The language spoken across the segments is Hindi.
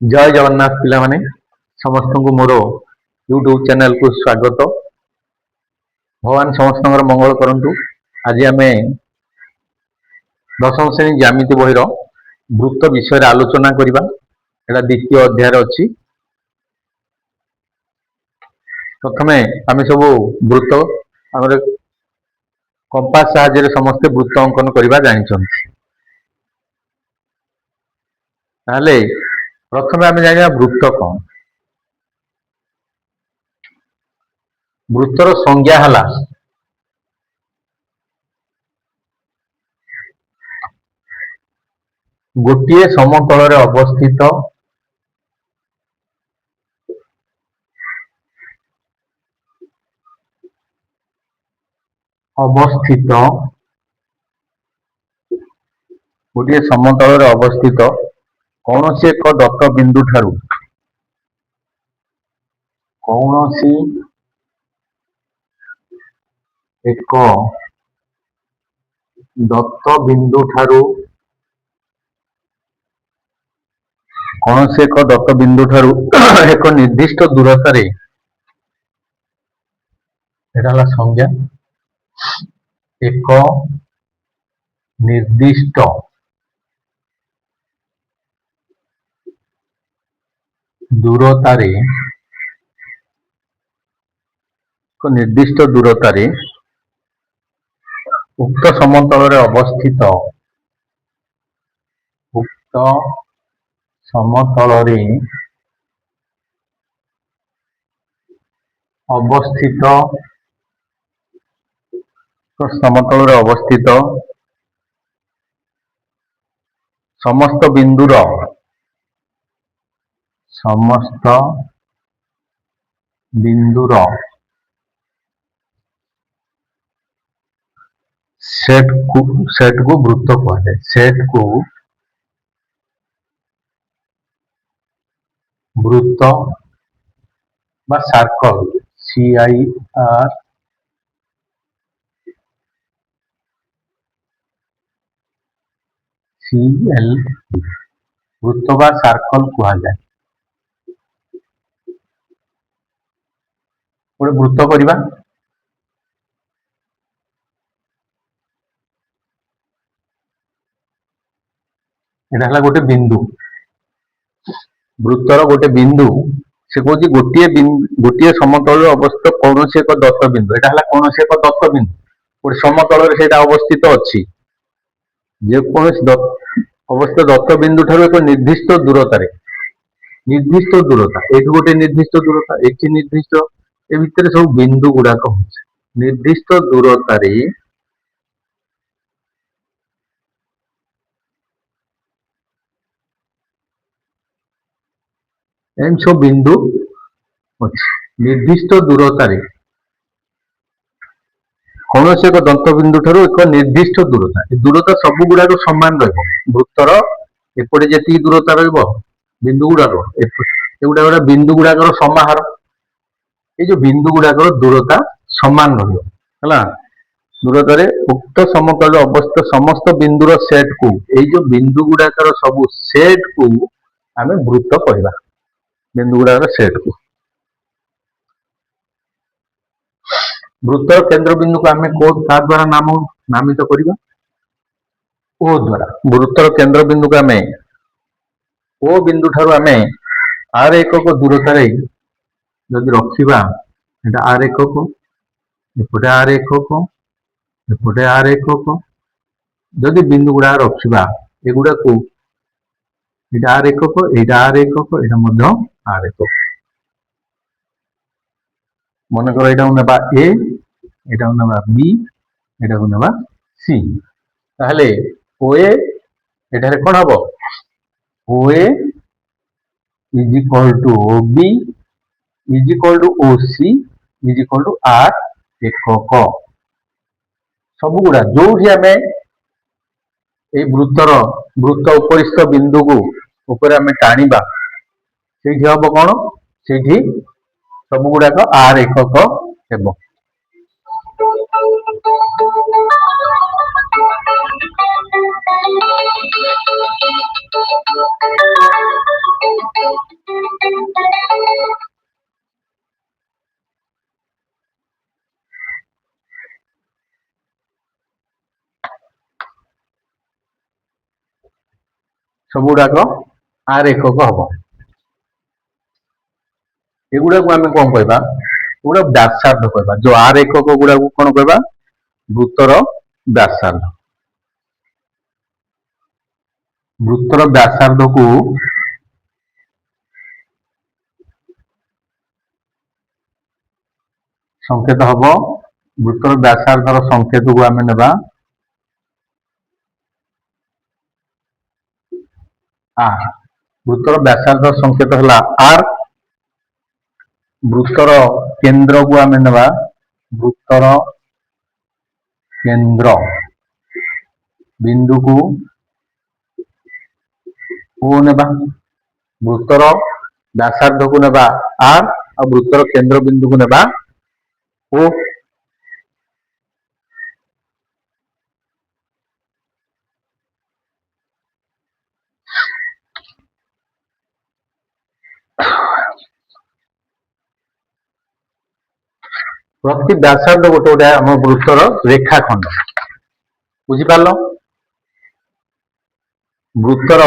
जय जगन्नाथ पिला माने समस्त को मोर यूट्यूब चैनल को स्वागत। भगवान समस्त मंगल करंतु। आज आम दशम श्रेणी ज्यामिति बहिर वृत्त विषय आलोचना करवा। एटा द्वितीय अध्याय अच्छी। प्रथम आम सब वृत्त आम कंपास साहाय्य समस्ते वृत्त अंकन करवा जानी। प्रथम आम जाना वृत्त कौन। वृत्तर संज्ञा है गोटे समतल अवस्थित गोटे समतल अवस्थित कौन सी एक दत्त बिंदु ठारू कौन सी एक दत्त बिंदु ठारू कौन से एक दत्त बिंदु ठारू एक निर्दिष्ट दूरतार संज्ञा एक निर्दिष्ट दूरतार उक्त समतल अवस्थित समतल अवस्थित समस्त बिंदुर सेट को वृत्त कहते। सेट को वृत्त बा सर्कल CIRCL वृत्त बा सर्कल कह जाए। गोटे वृत्त करवा एटा गोटे बिंदु वृत्तर गोटे बिंदु से कौन गोटे समतल अवस्थित कौन से एक दत्त बिंदु एटा कौन से एक दत्त बिंदु गोटे समतल से अवस्थित अच्छी जेकोसी अवस्थित दत्त बिंदु ठार एक निर्दिष्ट दूरतार ये गोटे निर्दिष्ट दूरता ये निर्दिष्ट ए भितर सब बिंदु गुड़ाक निर्दिष्ट दूरतार एम सब बिंदु निर्दिष्ट दूरतार कौन से एक दत्त बिंदु ठार एक निर्दिष्ट दूरता दूरता सब गुड़ाक सामान वृत्तर एपटे जी दूरता बिंदु गुड़ाक एगुड़ा बिंदु गुड़ाक समाहार ये जो बिंदु गुड़ाक दूरता सामान रहा दूरतार उक्त समतल अवस्थित समस्त बिंदुर सेट को ये जो बिंदु गुड़ाक सब सेट को आम वृत्त कहवा। बिंदु गुड़ाक सेट को वृत्तर केंद्र बिंदु को आम क्या द्वारा नामित करवा ओ द्वारा। वृत्तर केंद्र बिंदु को आम ओ बिंदु ठारू आम आर एकक दूरतार जदि रखा आर एकक एपटे आर एकक एपटे आर एकक जदि बिंदु गुड़ा रखा एगुड़ा को आर एकक यहाँ आर एकक यहाँ आर एकक मन कर यहाँ ना ए यहाँ ना बी यहाँ ना सी ताहले ओए एठारे कौन हम OA is equal to OB is equal to OC is equal to R एकक सब गुड़ा जो आम ये वृत्त उपरिस्थ बिंदु को ऊपर आम टाणीबा से हम कौन से सब गुड़ाक आर एकक हेब। सबुड़ाक आर एकक हम एगुड़ा को आम कौन कहवा एगुड़ा व्यासार्ध कहवा जो आर एकक गुड़ा कौन कहवा वृत्तर व्यासार्ध वृत्तर व्यासार्ध को संकेत हम वृत्तर व्यासार्धर संकेत को आम नेबा आर वृत्तर व्यासार्ध संकेत है आर वृत्तर केंद्र को आम नेबा वृत्तर केंद्र बिंदु को ओ नेबा वृत्तर व्यासार्ध को नेबा आर और वृत्तर केंद्र बिंदु को नेबा ओ प्रति व्यासार्ध गोटे गोटे आम वृत्तर रेखाखंड बुझिपार वृत्तर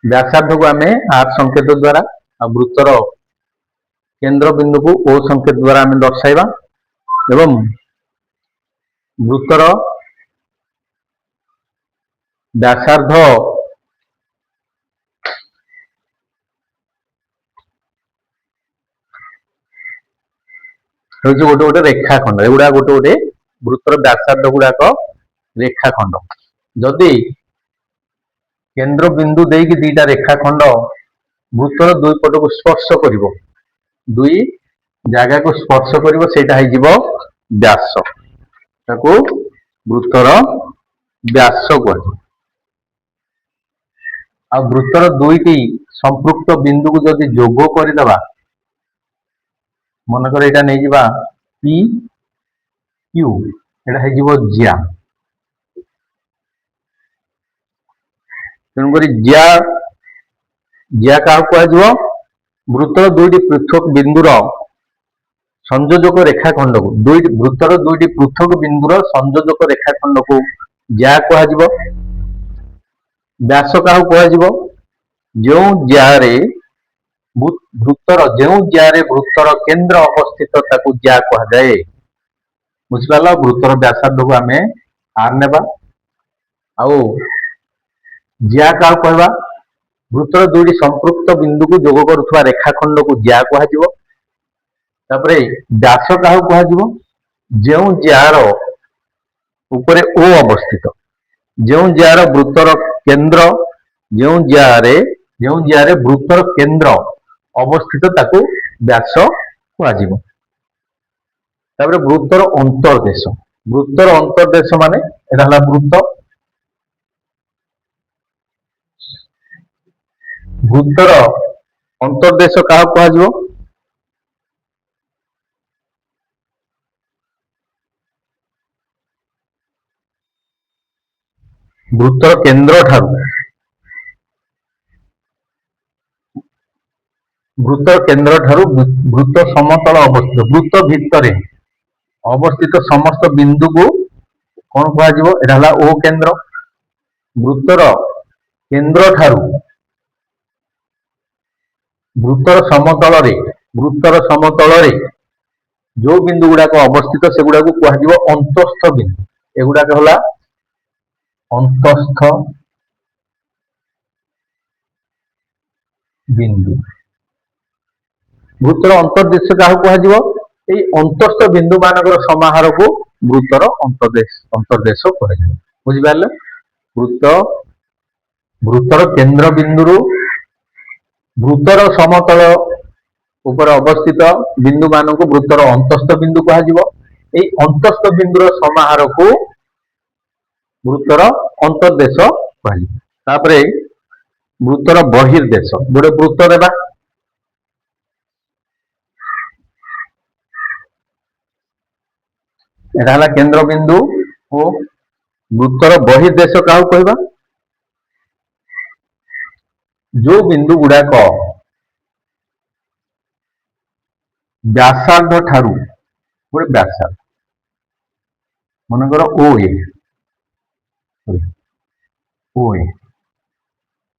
व्यासार्ध को आम आर संकेत द्वारा और वृत्तर केंद्र बिंदु को ओ संकेत द्वारा आम दर्शाइबा एवं वृत्तर व्यासार्ध गोटे गोटे रेखाखंड एगुड़ा गोटे गोटे वृत्तर व्यासार्ध गुड़ाक रेखाखंड जदि केंद्र बिंदु देकी दीटा रेखाखंड वृत्तर दुई पट को स्पर्श करिवो दुई जगह को स्पर्श करिवो सेटा है जीवो व्यास ताको वृत्तर व्यास कहते आ वृत्तर दुईटी संपृक्त बिंदु को जदि जोग करदेबा मनकर यहाँ नहीं जावा पी क्यू एटा है जीवो ज्या तेणुक ज्या ज्या क्या कह वृत्तर दुईटी पृथक बिंदुर संयोजक रेखाखंड को वृत्तर दुईटी पृथक बिंदुर संयोजक रेखाखंड को ज्या कह व्यास क्या कह जो ज्यारे वृत्तर जो ज्यारे वृत्तर केंद्र अवस्थित ताकू ज्या कह जाए बुझिपाल वृत्तर व्यासार्ध को आम आर नेबा आउ ज्या क्या कहवा वृत्तर दुईटी संपृक्त बिंदु को जोग करुवा रेखाखंड को ज्या कह व्यास क्या कह जो जार उपरे ओ अवस्थित जो जार वृत्तर केंद्र जो जार वृत्तर केंद्र अवस्थित ताकू व्यास कह वृत्तर अंतर्देश माने एटा वृत्त वृत्तर अंतर्देश क्या कह वृत्तर केंद्र ठारू वृत्त समतल अवस्थित वृत्त भितर अवस्थित समस्त बिंदु को कौन कह ओ केंद्र वृत्तर केंद्र ठारू वृत्तर समतल जो बिंदु गुड़ाक अवस्थित से गुड़ा को कह अंतस्थ बिंदु एगुड़ाक है अंतस्थ बिंदु वृत्तर अंतर्देश क्या कह अंतस्थ बिंदु मानकर समाहार को वृत्तर अंतर्देश कह बुझिपारे वृत्तर केंद्र बिंदु वृत्तर समतल उपर अवस्थित बिंदु मान को वृत्तर अंतस्थ बिंदु कह अंतस्थ बिंदुर समाहार को वृत्तर अंतर्देश कह वृत्तर बहिर्देश गोटे वृत्त देवा एटा केंद्र बिंदु और वृत्तर बहिर्देश क्या कहवा जो बिंदु गुड़ाक ବ୍ୟାସାର୍ଦ୍ଧ ଠାରୁ ଗୋଟେ ବ୍ୟାସାର୍ଦ୍ଧ ମନେକର ଓ ଏ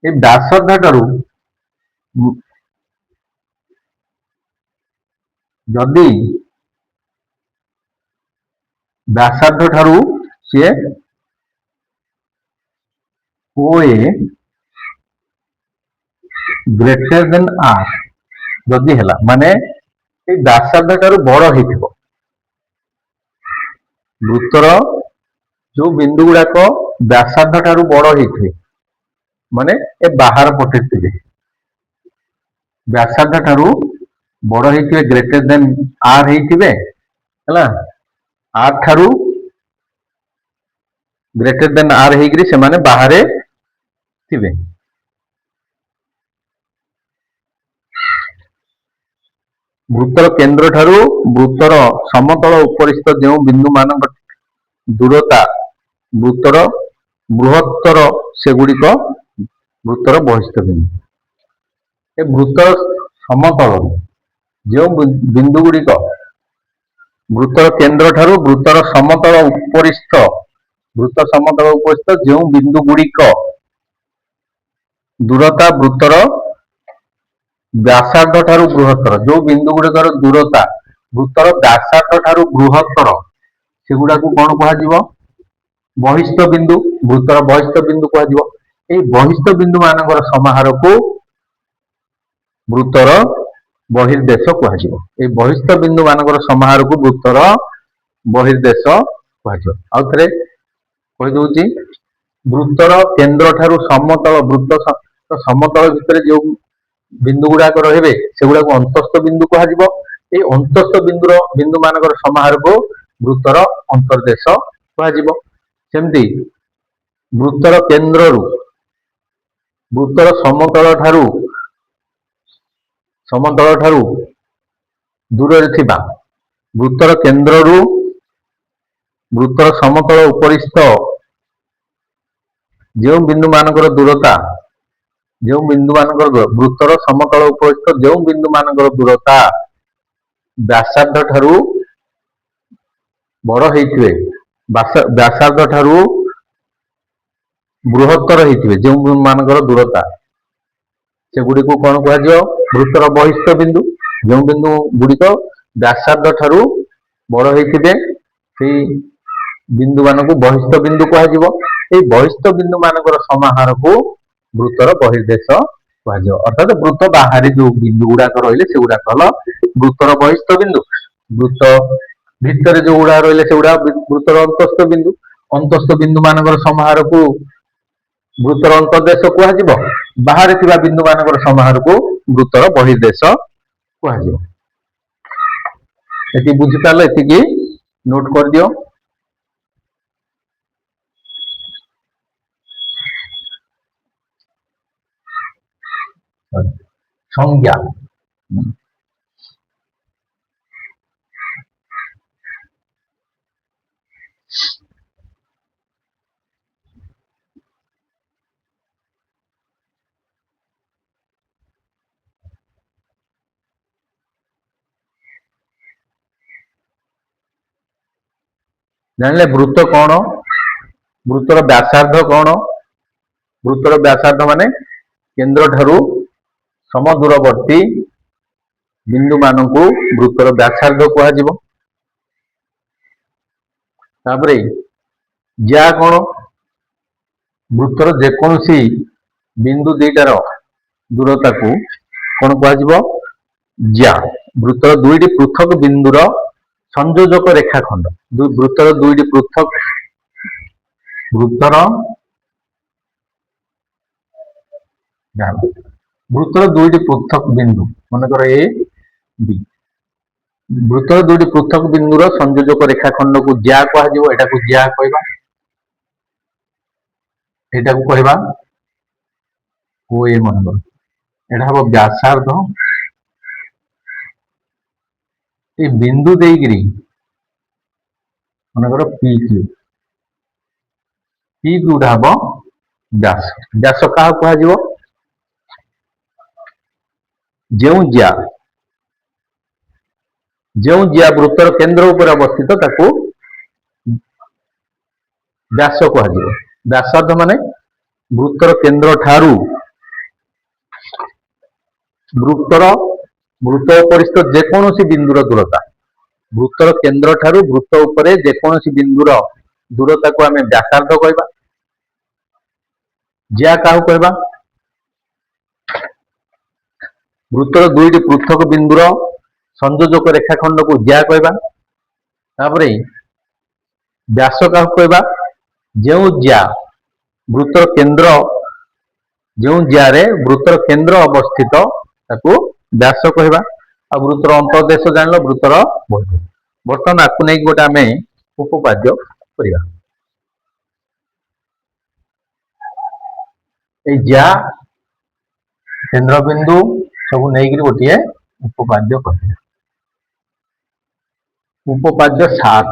এই ବ୍ୟାସାର୍ଦ୍ଧ ଠାରୁ ଯଦି ବ୍ୟାସାର୍ଦ୍ଧ ଠାରୁ ସିଏ ଓ ଏ ଗ୍ରେଟର ଦେନ୍ ଆର୍ ଯଦି ହେଲା ମାନେ এই ବ୍ୟାସାର୍ଦ୍ଧ ଠାରୁ ବଡ ହେଇଥିବ ବୃତ୍ତର ଯୋଉ ବିନ୍ଦୁ ଗୁଡାକ ବ୍ୟାସାର୍ଦ୍ଧ ଠାରୁ ବଡ ହେଇଥିବେ ମାନେ ଏ ବାହାର ପଟେ ଥିବେ ବ୍ୟାସାର୍ଦ୍ଧ ଠାରୁ ବଡ ହେଇଥିବେ ଗ୍ରେଟର ଦେନ୍ ଆର୍ ହେଇଥିବେ ହେଲା ଆର୍ ଠାରୁ ଗ୍ରେଟର ଦେନ୍ ଆର୍ ହେଇକିରି ସେମାନେ ବାହାରେ ଥିବେ ବୃତ୍ତର କେନ୍ଦ୍ର ଠାରୁ ବୃତ୍ତର ସମତଳ ଉପରିସ୍ଥ ଯେଉଁ ବିନ୍ଦୁ ମାନଙ୍କ ଦୂରତା ବୃତ୍ତର ବୃହତ୍ତର ସେଗୁଡିକ ବୃତ୍ତର ବହିସ୍ଥ ବିନ୍ଦୁ ଏ ବୃତ୍ତର ସମତଳରୁ ଯେଉଁ ବିନ୍ଦୁ ଗୁଡିକ ବୃତ୍ତର କେନ୍ଦ୍ର ଠାରୁ ବୃତ୍ତର ସମତଳ ଉପରିସ୍ଥ ବୃତ୍ତ ସମତଳ ଉପରିସ୍ଥ ଯେଉଁ ବିନ୍ଦୁ ଗୁଡିକ ଦୂରତା ବୃତ୍ତର ବ୍ୟାସାର୍ଦ୍ଧ ଠାରୁ ବୃହତ୍ତର ଯୋଉ ବିନ୍ଦୁ ଗୁଡିକର ଦୂରତା ବୃତ୍ତର ବ୍ୟାସାର୍ଦ୍ଧ ଠାରୁ ବୃହତ୍ତର ସେଗୁଡାକୁ କଣ କୁହାଯିବ ବହିସ୍ଥ ବିନ୍ଦୁ ବୃତ୍ତର ବହିସ୍ଥ ବିନ୍ଦୁ କୁହାଯିବ এই ବହିସ୍ଥ ବିନ୍ଦୁ ମାନଙ୍କର ସମାହାରକୁ ବୃତ୍ତର ବହିର୍ଦେଶ କୁହାଯିବ এই ବହିସ୍ଥ ବିନ୍ଦୁ ମାନଙ୍କର ସମାହାରକୁ ବୃତ୍ତର ବହିର୍ଦେଶ କୁହାଯିବ ଆଉ ଥରେ କହିଦଉଛି ବୃତ୍ତର କେନ୍ଦ୍ର ଠାରୁ ସମତଳ ବୃତ୍ତ ସମତଳ ଭିତରେ ଯେଉଁ ବିନ୍ଦୁ ଗୁଡାକ ରହିବେ ସେଗୁଡାକୁ ଅନ୍ତସ୍ଥ ବିନ୍ଦୁ କୁହାଯିବ এই ଅନ୍ତସ୍ଥ ବିନ୍ଦୁ ମାନଙ୍କର ସମାହାରକୁ ବୃତ୍ତର ଅନ୍ତର୍ଦେଶ କୁହାଯିବ ସେମିତି ବୃତ୍ତର କେନ୍ଦ୍ରରୁ ବୃତ୍ତର ସମତଳ ଠାରୁ ଦୂରରେ ଥିବା ବୃତ୍ତର କେନ୍ଦ୍ରରୁ ବୃତ୍ତର ସମତଳ ଉପରିସ୍ଥ ଯେଉଁ ବିନ୍ଦୁ ମାନଙ୍କର ଦୂରତା ଯେଉଁ ବିନ୍ଦୁ ମାନଙ୍କର ବୃତ୍ତର ସମତଳ ଉପରିସ୍ଥ ଯେଉଁ ବିନ୍ଦୁ ମାନଙ୍କର ଦୂରତା ବ୍ୟାସାର୍ଦ୍ଧ ଠାରୁ ବଡ ହେଇଥିବେ ବ୍ୟାସାର୍ଦ୍ଧ ଠାରୁ ବୃହତ୍ତର ହେଇଥିବେ ଯେଉଁ ମାନଙ୍କର ଦୂରତା ସେଗୁଡିକୁ କଣ କୁହାଯିବ ବୃତ୍ତର ବହିସ୍ଥ ବିନ୍ଦୁ ଯେଉଁ ବିନ୍ଦୁ ଗୁଡିକ ବ୍ୟାସାର୍ଦ୍ଧ ଠାରୁ ବଡ ହେଇଥିବେ ସେଇ ବିନ୍ଦୁ ମାନଙ୍କୁ ବହିସ୍ଥ ବିନ୍ଦୁ କୁହାଯିବ এই ବହିସ୍ଥ ବିନ୍ଦୁ ମାନଙ୍କର ସମାହାରକୁ ବୃତ୍ତର ବହିର୍ଦେଶ କୁହାଯିବ ଅର୍ଥାତ ବୃତ୍ତ ବାହାରେ ଯୋଉ ବିନ୍ଦୁ ଗୁଡାକ ରହିଲେ ସେଗୁଡାକ ହେଲା ବୃତ୍ତର ବହିସ୍ଥ ବିନ୍ଦୁ ବୃତ୍ତ ଭିତରେ ଯୋଉଗୁଡା ରହିଲେ ସେଗୁଡା ବୃତ୍ତର ଅନ୍ତସ୍ଥ ବିନ୍ଦୁ ମାନଙ୍କର ସମାହାରକୁ ବୃତ୍ତର ଅନ୍ତର୍ଦେଶ କୁହାଯିବ ବାହାରେ ଥିବା ବିନ୍ଦୁ ମାନଙ୍କର ସମାହାରକୁ ବୃତ୍ତର ବହିର୍ଦେଶ କୁହାଯିବ ଏତିକି ବୁଝିପାରିଲେ ଏତିକି ନୋଟ କରିଦିଅ ସଂଜ୍ଞା ଜାଣିଲେ ବୃତ୍ତ କଣ ବୃତ୍ତର ବ୍ୟାସାର୍ଦ୍ଧ କଣ ବୃତ୍ତର ବ୍ୟାସାର୍ଦ୍ଧ ମାନେ କେନ୍ଦ୍ର ଠାରୁ ସମଦୂରବର୍ତ୍ତୀ ବିନ୍ଦୁ ମାନଙ୍କୁ ବୃତ୍ତର ବ୍ୟାସାର୍ଦ୍ଧ କୁହାଯିବ ତାପରେ ଜ୍ୟା କଣ ବୃତ୍ତର ଯେକୌଣସି ବିନ୍ଦୁ ଦିଟାର ଦୂରତାକୁ କଣ କୁହାଯିବ ଜ୍ୟା ବୃତ୍ତର ଦୁଇଟି ପୃଥକ ବିନ୍ଦୁର ସଂଯୋଜକ ରେଖାଖଣ୍ଡ ବୃତ୍ତର ଦୁଇଟି ପୃଥକ ବୃତ୍ତର ଦୁଇଟି ପୃଥକ ବିନ୍ଦୁ ମନେକର ଏ ବି ବୃତ୍ତର ଦୁଇଟି ପୃଥକ ବିନ୍ଦୁର ସଂଯୋଜକ ରେଖାଖଣ୍ଡକୁ ଜ୍ୟା କୁହାଯିବ ଏଟାକୁ ଜ୍ୟା କହିବା ଏଟାକୁ କହିବା ଓ ଏ ମନେକର ଏଟା ହବ ବ୍ୟାସାର୍ଦ୍ଧ এই ବିନ୍ଦୁ ଦେଇକିରି ମନେକର ପି କ୍ୟୁଟା ହବ ବ୍ୟାସ ବ୍ୟାସ କାହାକୁ କୁହାଯିବ ଯେଉଁ ଜ୍ୟା जो जिया वृत्तर केन्द्र उपर अवस्थित ताकू व्यास कहुए। व्यासार्ध माने वृत्तर केन्द्र ठारू वृत्तर वृत्त उपरिस्थ जेकोसी बिंदुर दूरता, वृत्तर केन्द्र ठारू वृत्त उपरे जेकोसी बिंदुर दूरता को आम व्यासार्ध कहवा। ज्या क्या कहवा, वृत्तर दुईटी पृथक बिंदुर संयोजक रेखाखंड को ज्या कहवा। तापरे व्यास क्या कहवा, जो ज्या वृत्तर केन्द्र जो ज्यारे वृत्तर केन्द्र अवस्थित ताकू व्यास कहवा। आ वृत्तर अंतर्देश जान वृत्तर बहिर्देश। बर्तमान आपको नहीं गोटे आम उपपाद्य करवा। ज्या केन्द्र बिंदु सब नहीं गोटे उपपाद्य कर। उपपाद्य 7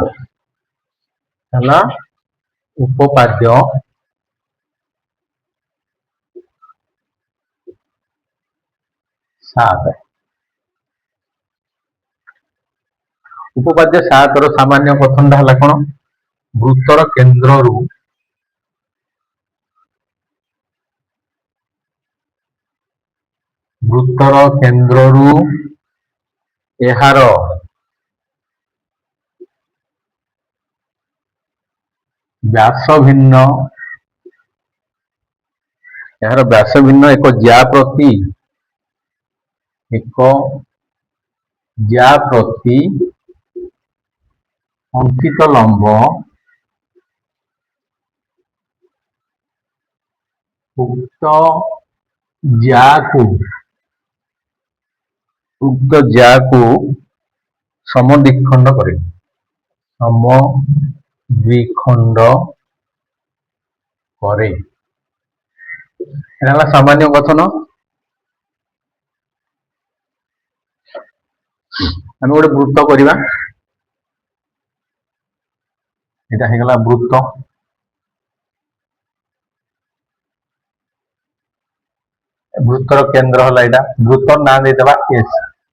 है उपपाद्य 7। उपपाद्य 7 सामान्य कथन है कौन, वृत्तर केन्द्र यार व्यास भिन्न एक ज्या प्रति अंकित लंब उक्त ज्या को समद्विखंड करे। समद्विखंड करे सामान्य कथन। आम गोटे वृत्त करवा, यहाँ वृत्त वृत्तर केन्द्र है यहाँ वृत्तर ना देदेबा एस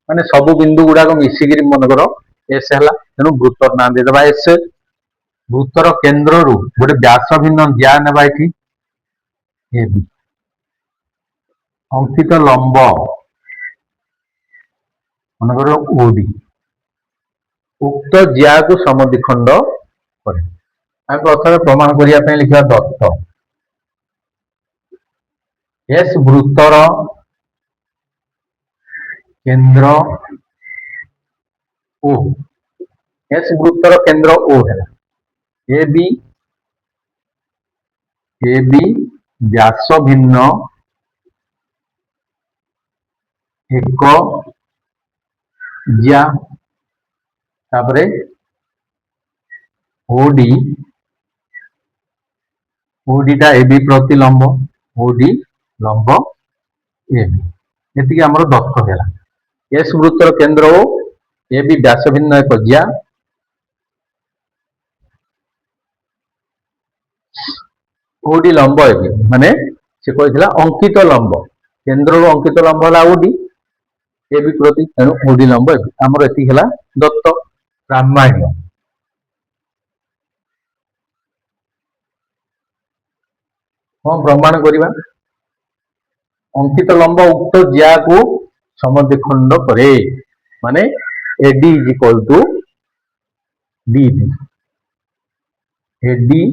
माने सब बिंदु गुड़ाक मिसिक मनकर एस है तेणु वृत्तर ना देदेबा एस। वृत्तर केन्द्र गोटे व्यास भिन्न ज्या नेबा ये अंकित लंब मनकर ओडी उक्त ज्या को समद्विखंड करे। प्रथम प्रमाण करने लिखा दत्त एस वृत्तर केन्द्र ओ एस वृत्तर केन्द्र ओ है ए बी व्यास भिन्न एक ज्या तापरे ओडी ओडीटा ए बी प्रति लंब ओडी लंब ए बी ये आमर दत्त है। एस वृत्तर केन्द्र ओ ए बी व्यास भिन्न एक ज्या ओडी लंब ए बी माने से कहला अंकित लंब केन्द्र अंकित लंब है ओडी ए बी प्रति तेणु ओडी लंब ए बी आमर एति है दत्त प्रामाण्य। कौन प्रमाण करवा, अंकित लंब उक्त ज्या को समद्विखंड करे माने AD is equal to DB AD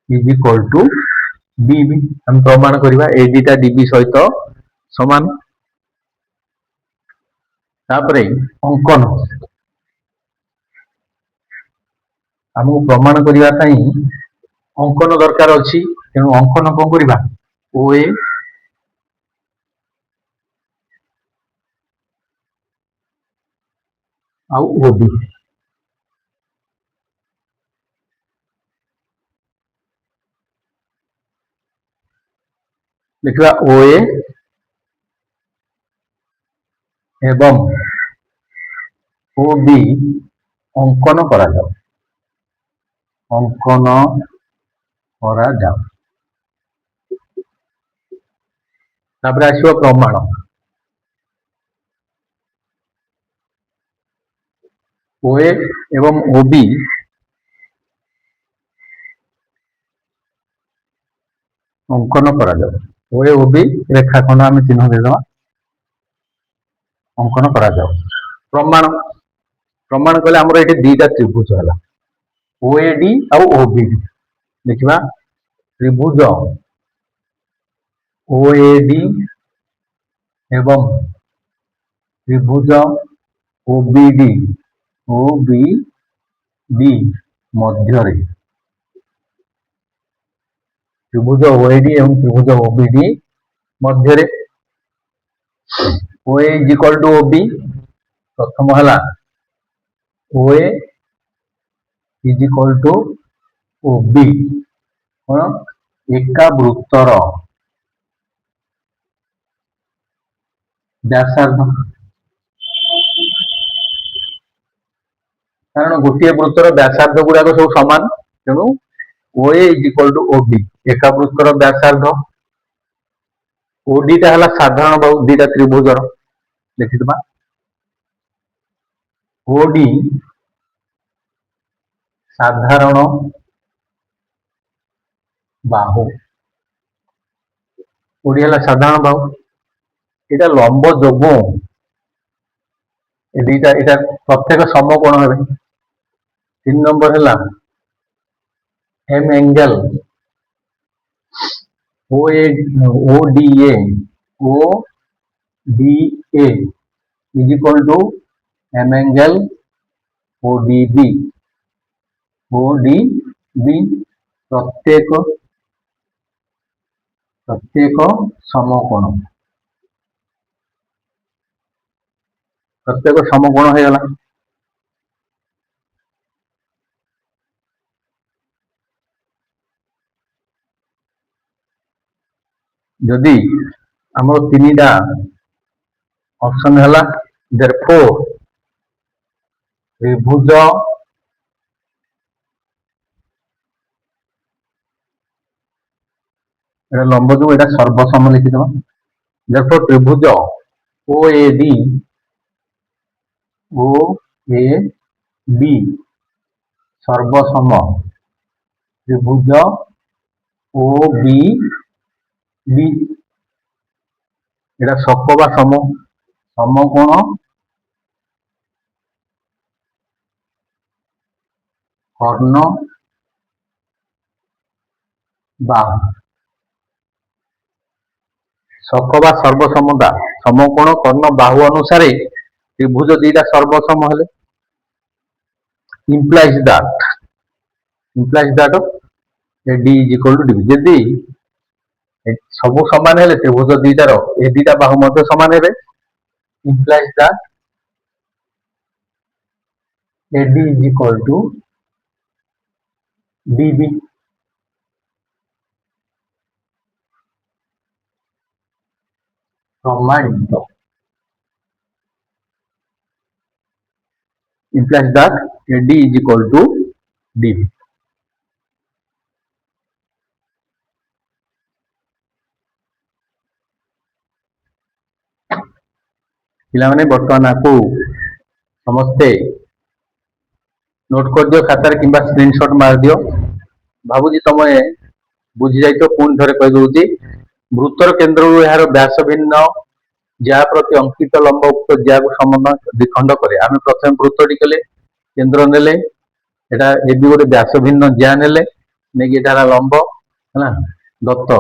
is equal to DB हम प्रमाण करवा एडी टा डीबी सहित समान। तापरे अंकन हमको प्रमाण करने अंकन दरकार अच्छी तेणु अंकन कौन करवा ओए आउ ओबी लिखा ओए एवं ओबी अंकन करा जाओ अंकन करा जाओ। तापर आसो प्रमाण OA ଏବଂ OB ଅଙ୍କନ କରାଯାଉ। OA OB ରେଖାଖଣ୍ଡ ଆମେ ଚିହ୍ନ ଦେଇଦେବା, ଅଙ୍କନ କରାଯାଉ। ପ୍ରମାଣ ପ୍ରମାଣ କଲେ ଆମର ଏଠି ଦିଟା ତ୍ରିଭୁଜ ହେଲା, OAD ଆଉ OBD। ଦେଖିବା ତ୍ରିଭୁଜ OAD ଏବଂ ତ୍ରିଭୁଜ OBD ମଧ୍ୟରେ, ତ୍ରିଭୁଜ OAD ଏବଂ ତ୍ରିଭୁଜ OBD ମଧ୍ୟରେ OA is equal to OB। ପ୍ରଥମ ହେଲା OA is equal to OB, କଣ ଏକା ବୃତ୍ତର ବ୍ୟାସାର୍ଦ୍ଧ, କାରଣ ଗୋଟିଏ ବୃତ୍ତର ବ୍ୟାସାର୍ଦ୍ଧ ଗୁଡାକ ସବୁ ସମାନ, ତେଣୁ OA is equal to OB ଏକା ବୃତ୍ତର ବ୍ୟାସାର୍ଦ୍ଧ। OD ଟା ହେଲା ସାଧାରଣ ବାହୁ ଦିଟା ତ୍ରିଭୁଜର, ଦେଖିଦେବା OD ସାଧାରଣ ବାହୁ, OD ହେଲା ସାଧାରଣ ବାହୁ, এটা লম্ব যোগ্য, ଏ ଦିଟା এটা ପ୍ରତ୍ୟେକ ସମକୋଣ ହେବେ। 3 নম্বর ହେଲା M angle ODA is equal to M angle ODB ପ୍ରତ୍ୟେକ ସମକୋଣ, ପ୍ରତ୍ୟେକ ସମକୋଣ ହେଇଗଲା। ଯଦି ଆମର ତିନିଟା ଅପସନ ହେଲା, therefore ତ୍ରିଭୁଜ এটা লম্ব যোগ, এটা সর্বসম লিখিদেবা। therefore ত্রিভুজ OAD সর্বসম ত্রিভুজ OBD, এটা সক বা সমকোণ কর্ণ বাহু, সক বা সর্বসমতা সমকোণ কর্ণ বাহু অনুসারে ত্রিভুজ দুইটা সর্বসম হলে implies that AD is equal to DB। যদি ସବୁ ସମାନ ହେଲେ ତ୍ରିଭୁଜ ଦୁଇଟାର ଏ ଦିଟା ବାହୁ ମଧ୍ୟ ସମାନ ହେବେ, implies that AD is equal to DB। ପ୍ରମାଣିତ implies that AD is equal to DB। ପିଲାମାନେ ବର୍ତ୍ତମାନ ଆକୁ ସମସ୍ତେ ନୋଟ କରିଦିଅ ଖାତାରେ କିମ୍ବା ସ୍କ୍ରିନଶଟ ମାରିଦିଅ। ଭାବୁଛି ତମେ ବୁଝି ଯାଇଥିବ, ପୁଣି ଥରେ କହିଦଉଛି। ବୃତ୍ତର କେନ୍ଦ୍ରରୁ ଏହାର ବ୍ୟାସ ଭିନ୍ନ ଯାହା ପ୍ରତି ଅଙ୍କିତ ଲମ୍ବ ଉକ୍ତ ଯାହାକୁ ସମାନ ଦ୍ୱିଖଣ୍ଡ କରେ। ଆମେ ପ୍ରଥମେ ବୃତ୍ତଟି କଲେ, କେନ୍ଦ୍ର ନେଲେ, এটা এবি ଗୋଟେ ବ୍ୟାସ ଭିନ୍ନ ଜ୍ୟା ନେଲେ, ନେଇକି ଏଟା ହେଲା ଲମ୍ବ ହେଲା ଦତ୍ତ।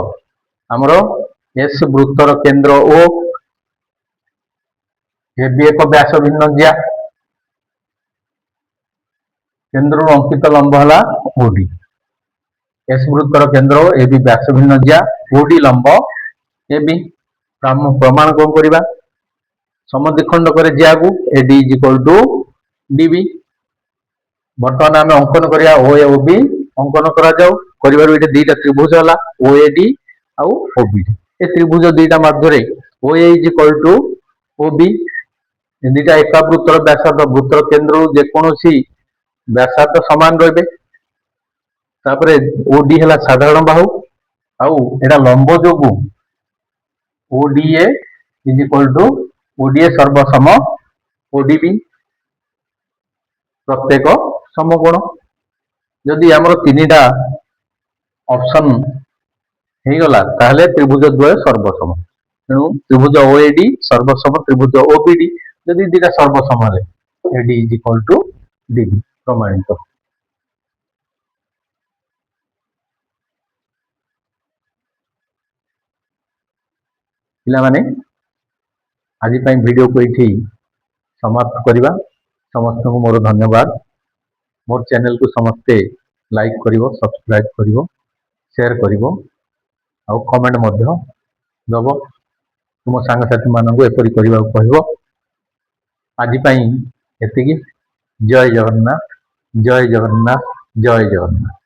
ଆମର ଏସ୍ ବୃତ୍ତର କେନ୍ଦ୍ର ଓ, এবি ଏକ ବ୍ୟାସ ଭିନ୍ନ ଜ୍ୟା, କେନ୍ଦ୍ରରୁ ଅଙ୍କିତ ଲମ୍ବ ହେଲା ଓଡି। ଏସ୍ ବୃତ୍ତର କେନ୍ଦ୍ର এবি ବ୍ୟାସ ଭିନ୍ନ ଜ୍ୟା, ଓଡି ଲମ୍ବ এবি। ପ୍ରମାଣ କଣ କରିବା? ସମଦ୍ୱିଖଣ୍ଡ କରେ ଜ୍ୟାକୁ, AD is equal to DB। ବର୍ତ୍ତମାନ ଆମେ ଅଙ୍କନ କରିବା OA OB ଅଙ୍କନ କରାଯାଉ। କରିବାରୁ ଏଠି ଦିଟା ତ୍ରିଭୁଜ ହେଲା OAD ଆଉ OBD। ଏ ତ୍ରିଭୁଜ ଦିଟା ମଧ୍ୟରେ OA is equal to OB, ଏ ଦିଟା ଏକା ବୃତ୍ତର ବ୍ୟାସାର୍ଦ୍ଧ, ବୃତ୍ତର କେନ୍ଦ୍ରରୁ ଯେକୌଣସି ବ୍ୟାସାର୍ଦ୍ଧ ସମାନ ରହିବେ। ତାପରେ OD ହେଲା ସାଧାରଣ ବାହୁ, ଆଉ ଏଟା ଲମ୍ବ ଯୋଗୁ ODA is equal to ODA ସର୍ବସମ ODB। प्रत्येक समकोण जदि आमर 3टा ऑप्शन हो गला ताहले त्रिभुज द्वय सर्वसम तेणु त्रिभुज ओएडी सर्वसम त्रिभुज ओबीडी जदि दुटा सर्वसम हेले AD is equal to DB प्रमाणित। पिला माने आज वीडियो को ये समाप्त करवा। समस्त को मोर धन्यवाद। मोर चैनल को समस्ते लाइक करिवो सब्सक्राइब करिवो शेयर करिवो आ कमेंट मध्य दबो तुम सांगसाथी मानक एपरी करने को कहबो। आज एतिकी। जय जगन्नाथ जय जगन्नाथ जय जगन्नाथ।